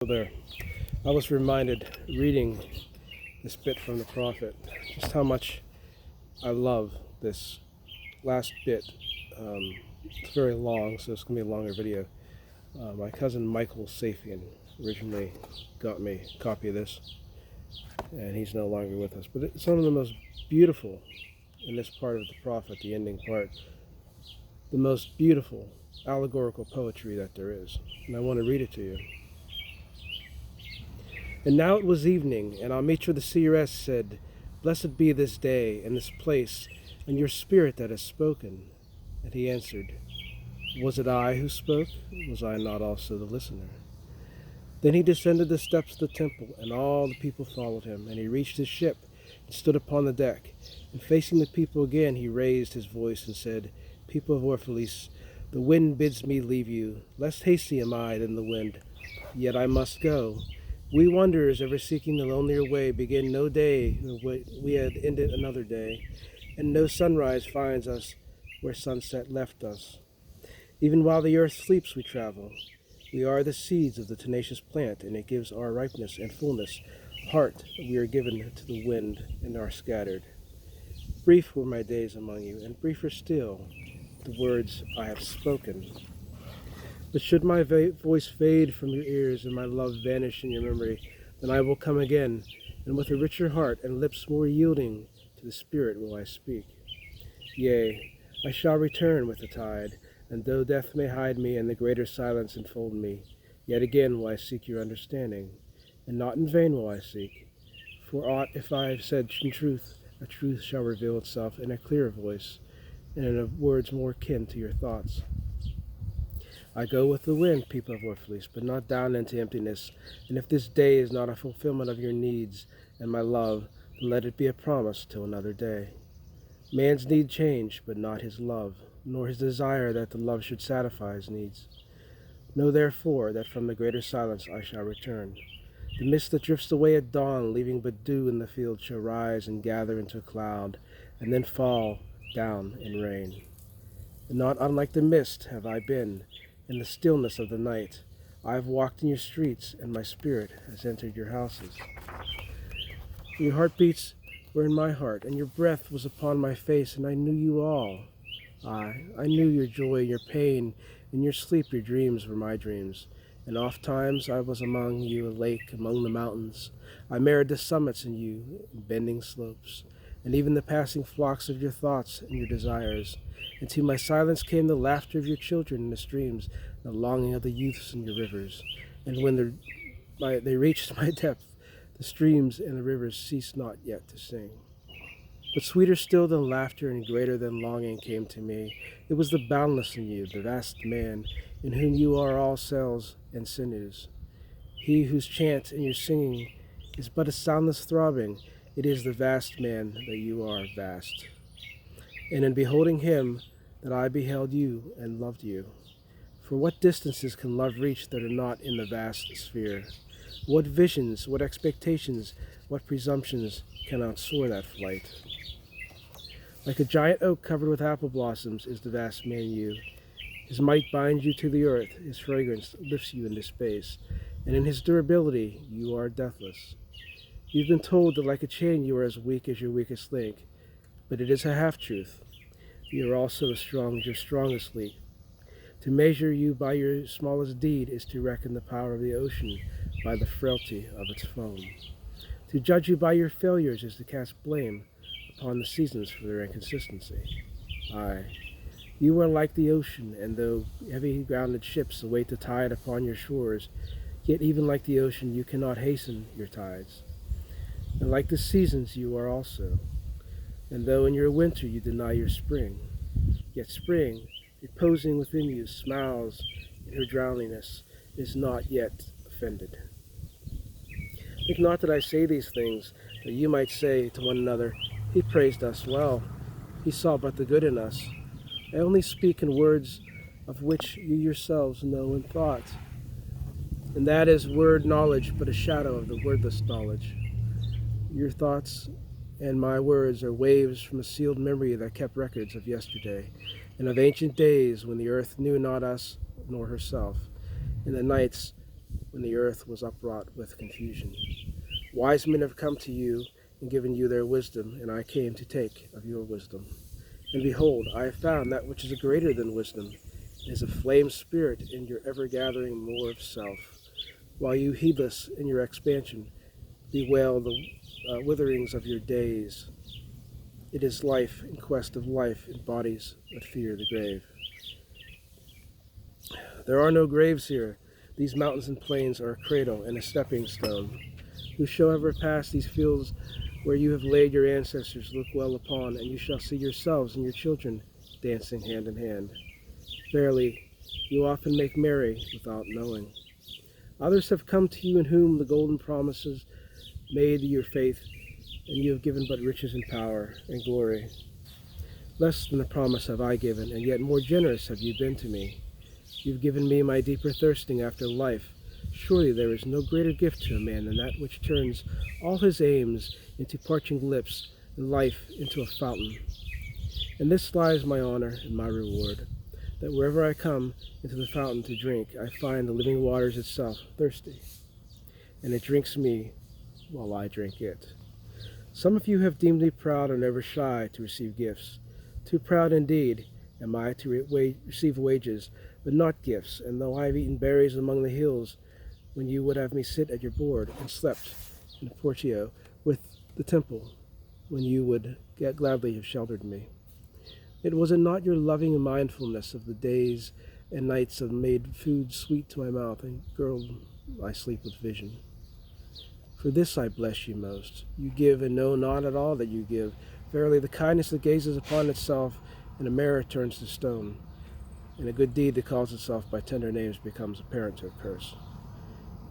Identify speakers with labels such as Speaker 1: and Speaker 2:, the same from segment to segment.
Speaker 1: There, I was reminded reading this bit from the prophet just how much I love this last bit. It's very long, so it's going to be a longer video. My cousin Michael Safian originally got me a copy of this, and he's no longer with us. But it's one of the most beautiful in this part of the prophet, the ending part, the most beautiful allegorical poetry that there is. And I want to read it to you. And now it was evening, and Amitra the seeress said, "Blessed be this day and this place, and your spirit that has spoken." And he answered, "Was it I who spoke? Was I not also the listener?" Then he descended the steps of the temple, and all the people followed him. And he reached his ship and stood upon the deck. And facing the people again, he raised his voice and said, "People of Orphalese, the wind bids me leave you. Less hasty am I than the wind, yet I must go. We wanderers, ever seeking the lonelier way, begin no day we had ended another day, and no sunrise finds us where sunset left us. Even while the earth sleeps we travel. We are the seeds of the tenacious plant, and it gives our ripeness and fullness. Heart we are given to the wind and are scattered. Brief were my days among you, and briefer still the words I have spoken. But should my voice fade from your ears and my love vanish in your memory, then I will come again, and with a richer heart and lips more yielding to the Spirit will I speak. Yea, I shall return with the tide, and though death may hide me and the greater silence enfold me, yet again will I seek your understanding, and not in vain will I seek. For aught if I have said in truth, a truth shall reveal itself in a clearer voice, and in words more kin to your thoughts. I go with the wind, people of Orphalese, but not down into emptiness. And if this day is not a fulfillment of your needs and my love, then let it be a promise till another day. Man's need change, but not his love, nor his desire that the love should satisfy his needs. Know therefore that from the greater silence I shall return. The mist that drifts away at dawn, leaving but dew in the field, shall rise and gather into a cloud, and then fall down in rain. And not unlike the mist have I been, in the stillness of the night. I have walked in your streets, and my spirit has entered your houses. Your heartbeats were in my heart, and your breath was upon my face, and I knew you all. I knew your joy, your pain, in your sleep your dreams were my dreams. And oft times I was among you, a lake among the mountains. I mirrored the summits in you, bending slopes, and even the passing flocks of your thoughts and your desires. And to my silence came the laughter of your children in the streams, the longing of the youths in your rivers. And when they reached my depth, the streams and the rivers ceased not yet to sing. But sweeter still than laughter and greater than longing came to me. It was the boundless in you, the vast man, in whom you are all cells and sinews. He whose chant and your singing is but a soundless throbbing, it is the vast man that you are vast. And in beholding him that I beheld you and loved you. For what distances can love reach that are not in the vast sphere? What visions, what expectations, what presumptions can outsoar that flight? Like a giant oak covered with apple blossoms is the vast man you. His might binds you to the earth, his fragrance lifts you into space, and in his durability you are deathless. You've been told that like a chain you are as weak as your weakest link, but it is a half-truth. You are also as strong as your strongest link. To measure you by your smallest deed is to reckon the power of the ocean by the frailty of its foam. To judge you by your failures is to cast blame upon the seasons for their inconsistency. Aye, you are like the ocean, and though heavy-grounded ships await the tide upon your shores, yet even like the ocean you cannot hasten your tides. And like the seasons you are also. And though in your winter you deny your spring, yet spring, reposing within you, smiles in her drowniness, is not yet offended. Think not that I say these things, that you might say to one another, "He praised us well. He saw but the good in us." I only speak in words of which you yourselves know in thought. And that is word knowledge, but a shadow of the wordless knowledge. Your thoughts and my words are waves from a sealed memory that kept records of yesterday, and of ancient days when the earth knew not us nor herself, in the nights when the earth was upwrought with confusion. Wise men have come to you and given you their wisdom, and I came to take of your wisdom. And behold, I have found that which is greater than wisdom. It is a flame spirit in your ever-gathering more of self. While you, heedless in your expansion, bewail the witherings of your days. It is life in quest of life in bodies that fear the grave. There are no graves here. These mountains and plains are a cradle and a stepping stone. Who shall ever pass these fields where you have laid your ancestors look well upon, and you shall see yourselves and your children dancing hand in hand. Verily, you often make merry without knowing. Others have come to you in whom the golden promises made your faith, and you have given but riches and power and glory. Less than the promise have I given, and yet more generous have you been to me. You've given me my deeper thirsting after life. Surely there is no greater gift to a man than that which turns all his aims into parching lips and life into a fountain. In this lies my honor and my reward, that wherever I come into the fountain to drink, I find the living waters itself thirsty, and it drinks me while I drink it. Some of you have deemed me proud and ever shy to receive gifts. Too proud indeed am I to receive wages, but not gifts, and though I have eaten berries among the hills, when you would have me sit at your board, and slept in the portico with the temple, when you would gladly have sheltered me. Was it not your loving mindfulness of the days and nights that made food sweet to my mouth and girdled my sleep with vision? For this I bless you most. You give and know not at all that you give. Verily, the kindness that gazes upon itself in a mirror turns to stone, and a good deed that calls itself by tender names becomes apparent to a curse.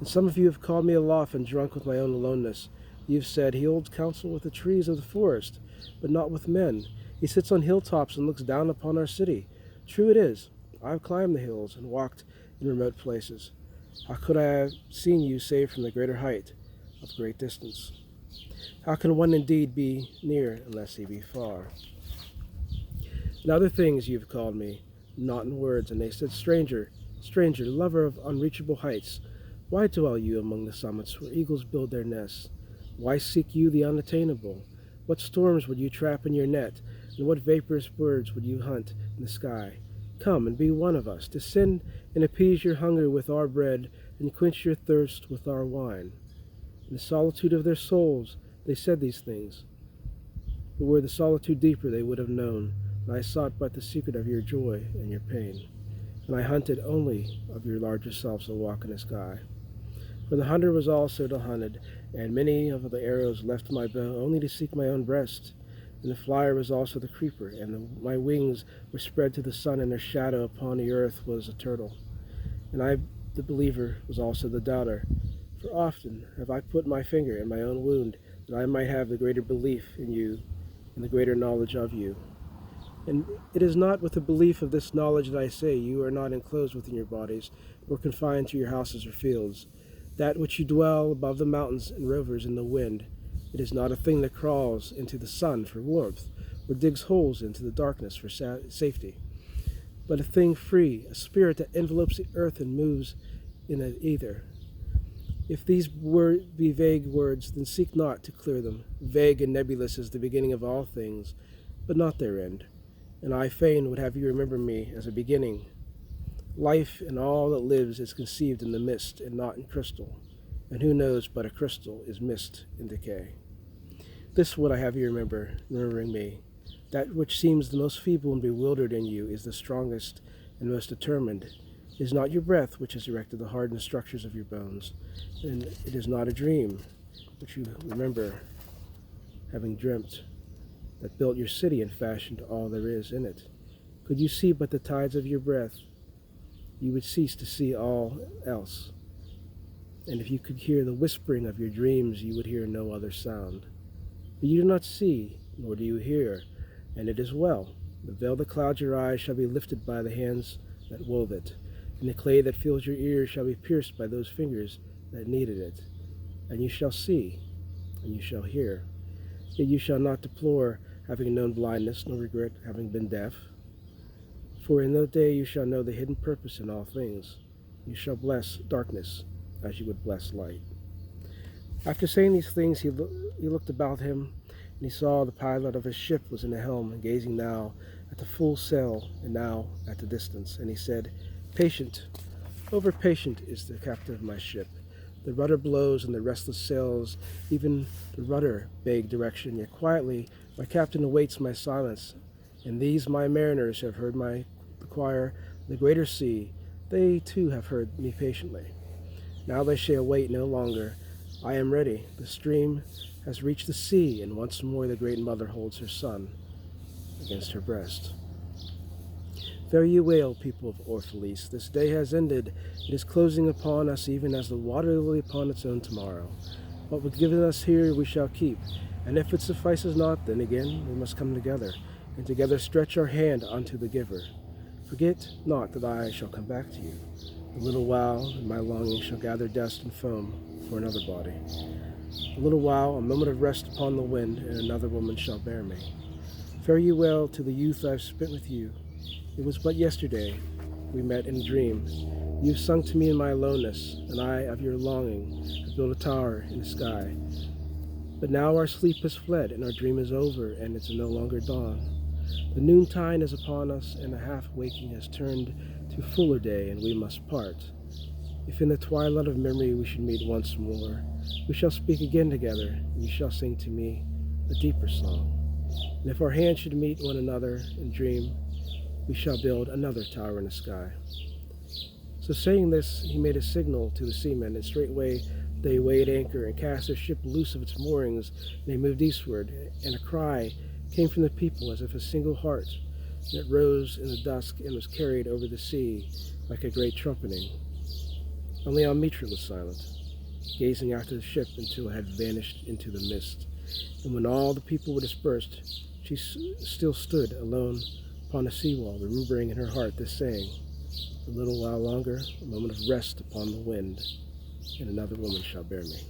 Speaker 1: And some of you have called me aloft and drunk with my own aloneness. You have said, he holds counsel with the trees of the forest, but not with men. He sits on hilltops and looks down upon our city. True it is, I have climbed the hills and walked in remote places. How could I have seen you save from the greater height of great distance? How can one indeed be near unless he be far? And other things you have called me, not in words, and they said, stranger, stranger, lover of unreachable heights, why dwell you among the summits where eagles build their nests? Why seek you the unattainable? What storms would you trap in your net, and what vaporous birds would you hunt in the sky? Come and be one of us, descend and appease your hunger with our bread, and quench your thirst with our wine. In the solitude of their souls they said these things, but were the solitude deeper they would have known, and I sought but the secret of your joy and your pain, and I hunted only of your larger selves a walk in the sky. For the hunter was also the hunted, and many of the arrows left my bow only to seek my own breast. And the flyer was also the creeper, and my wings were spread to the sun, and their shadow upon the earth was a turtle. And I, the believer, was also the doubter. For often have I put my finger in my own wound, that I might have the greater belief in you, and the greater knowledge of you. And it is not with the belief of this knowledge that I say you are not enclosed within your bodies, nor confined to your houses or fields. That which you dwell above the mountains and rovers in the wind, it is not a thing that crawls into the sun for warmth, or digs holes into the darkness for safety, but a thing free, a spirit that envelopes the earth and moves in the ether. If these be vague words, then seek not to clear them. Vague and nebulous is the beginning of all things, but not their end. And I fain would have you remember me as a beginning. Life and all that lives is conceived in the mist and not in crystal, and who knows but a crystal is mist in decay. This would I have you remembering me. That which seems the most feeble and bewildered in you is the strongest and most determined. It is not your breath which has erected the hardened structures of your bones, and it is not a dream which you remember having dreamt that built your city and fashioned all there is in it. Could you see but the tides of your breath, you would cease to see all else. And if you could hear the whispering of your dreams, you would hear no other sound. But you do not see, nor do you hear, and it is well. The veil that clouds your eyes shall be lifted by the hands that wove it, and the clay that fills your ears shall be pierced by those fingers that kneaded it. And you shall see, and you shall hear. Yet you shall not deplore having known blindness, nor regret having been deaf. For in that day you shall know the hidden purpose in all things. You shall bless darkness, as you would bless light. After saying these things, he looked about him, and he saw the pilot of his ship was in the helm, and gazing now at the full sail, and now at the distance. And he said, "Patient, over patient is the captain of my ship. The rudder blows, and the restless sails, even the rudder beg direction. Yet quietly my captain awaits my silence, and these my mariners have heard the choir of the greater sea. They too have heard me patiently. Now they shall wait no longer. I am ready. The stream has reached the sea, and once more the great mother holds her son against her breast. Fare ye well, people of Orphalese. This day has ended. It is closing upon us even as the water lily upon its own tomorrow. What was given us here we shall keep, and if it suffices not, then again we must come together, and together stretch our hand unto the giver. Forget not that I shall come back to you. A little while, and my longing shall gather dust and foam for another body. A little while, a moment of rest upon the wind, and another woman shall bear me. Fare ye well to the youth I have spent with you. It was but yesterday we met in a dream. You have sung to me in my aloneness, and I of your longing have built a tower in the sky. But now our sleep has fled, and our dream is over, and it's no longer dawn. The noontide is upon us, and the half-waking has turned to fuller day, and we must part. If in the twilight of memory we should meet once more, we shall speak again together, and you shall sing to me a deeper song. And if our hands should meet one another in dream, we shall build another tower in the sky." So saying this, he made a signal to the seamen, and straightway they weighed anchor and cast their ship loose of its moorings, and they moved eastward. And a cry came from the people as if a single heart, and it rose in the dusk and was carried over the sea like a great trumpeting. Only Amitra was silent, gazing after the ship until it had vanished into the mist. And when all the people were dispersed, she still stood alone upon the seawall, remembering in her heart this saying, "A little while longer, a moment of rest upon the wind, and another woman shall bear me."